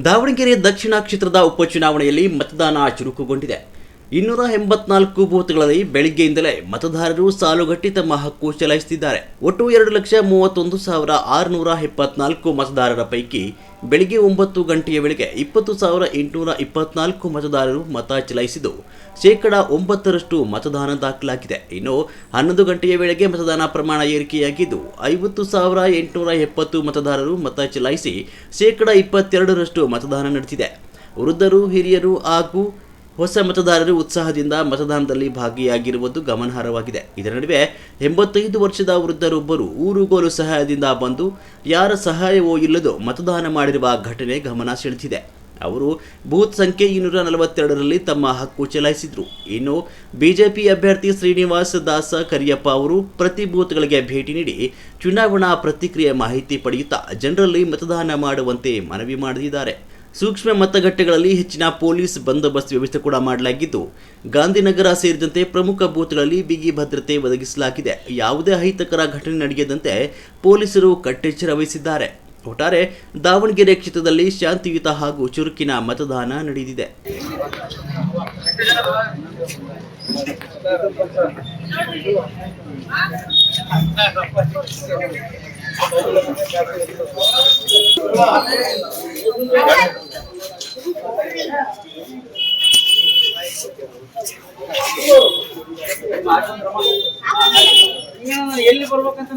ದಾವಣಗೆರೆ ದಕ್ಷಿಣ ಕ್ಷೇತ್ರದ ಉಪಚುನಾವಣೆಯಲ್ಲಿ ಮತದಾನ ಚುರುಕುಗೊಂಡಿದೆ. 284 ಬೂತ್ಗಳಲ್ಲಿ ಬೆಳಗ್ಗೆಯಿಂದಲೇ ಮತದಾರರು ಸಾಲುಗಟ್ಟಿ ತಮ್ಮ ಹಕ್ಕು ಚಲಾಯಿಸುತ್ತಿದ್ದಾರೆ. ಒಟ್ಟು 2,31,674 ಮತದಾರರ ಪೈಕಿ ಬೆಳಗ್ಗೆ 9 ಗಂಟೆಯ ವೇಳೆಗೆ 20,824 ಮತದಾರರು ಮತ ಚಲಾಯಿಸಿದ್ದು ಶೇಕಡಾ 9% ಮತದಾನ ದಾಖಲಾಗಿದೆ. ಇನ್ನು 11 ಗಂಟೆಯ ವೇಳೆಗೆ ಮತದಾನ ಪ್ರಮಾಣ ಏರಿಕೆಯಾಗಿದ್ದು 50,870 ಮತದಾರರು ಮತ ಚಲಾಯಿಸಿ ಶೇಕಡಾ 22% ಮತದಾನ ನಡೆದಿದೆ. ವೃದ್ಧರು, ಹಿರಿಯರು ಹಾಗೂ ಹೊಸ ಮತದಾರರು ಉತ್ಸಾಹದಿಂದ ಮತದಾನದಲ್ಲಿ ಭಾಗಿಯಾಗಿರುವುದು ಗಮನಾರ್ಹವಾಗಿದೆ. ಇದರ ನಡುವೆ 85 ವರ್ಷದ ವೃದ್ಧರೊಬ್ಬರು ಊರುಗೋಲು ಸಹಾಯದಿಂದ ಬಂದು ಯಾರ ಸಹಾಯವೂ ಇಲ್ಲದೆ ಮತದಾನ ಮಾಡಿರುವ ಘಟನೆ ಗಮನ ಸೆಳೆದಿದೆ. ಅವರು ಬೂತ್ ಸಂಖ್ಯೆ 242ರಲ್ಲಿ ತಮ್ಮ ಹಕ್ಕು ಚಲಾಯಿಸಿದರು. ಇನ್ನು ಬಿಜೆಪಿ ಅಭ್ಯರ್ಥಿ ಶ್ರೀನಿವಾಸ್ ದಾಸ ಕರಿಯಪ್ಪ ಅವರು ಪ್ರತಿ ಬೂತ್ಗಳಿಗೆ ಭೇಟಿ ನೀಡಿ ಚುನಾವಣಾ ಪ್ರತಿಕ್ರಿಯೆ ಮಾಹಿತಿ ಪಡೆಯುತ್ತಾ ಜನರಲ್ಲಿ ಮತದಾನ ಮಾಡುವಂತೆ ಮನವಿ ಮಾಡಿದ್ದಾರೆ. ಸೂಕ್ಷ್ಮ ಮತಗಟ್ಟೆಗಳಲ್ಲಿ ಹೆಚ್ಚಿನ ಪೊಲೀಸ್ ಬಂದೋಬಸ್ತ್ ವ್ಯವಸ್ಥೆ ಕೂಡ ಮಾಡಲಾಗಿದ್ದು ಗಾಂಧಿನಗರ ಸೇರಿದಂತೆ ಪ್ರಮುಖ ಬೂತ್ಗಳಲ್ಲಿ ಬಿಗಿ ಭದ್ರತೆ ಒದಗಿಸಲಾಗಿದೆ. ಯಾವುದೇ ಅಹಿತಕರ ಘಟನೆ ನಡೆಯದಂತೆ ಪೊಲೀಸರು ಕಟ್ಟೆಚ್ಚರ ವಹಿಸಿದ್ದಾರೆ. ಒಟ್ಟಾರೆ ದಾವಣಗೆರೆ ಕ್ಷೇತ್ರದಲ್ಲಿ ಶಾಂತಿಯುತ ಹಾಗೂ ಚುರುಕಿನ ಮತದಾನ ನಡೆದಿದೆ. ಎಲ್ಲಿ ಬರ್ಬೇಕಂತ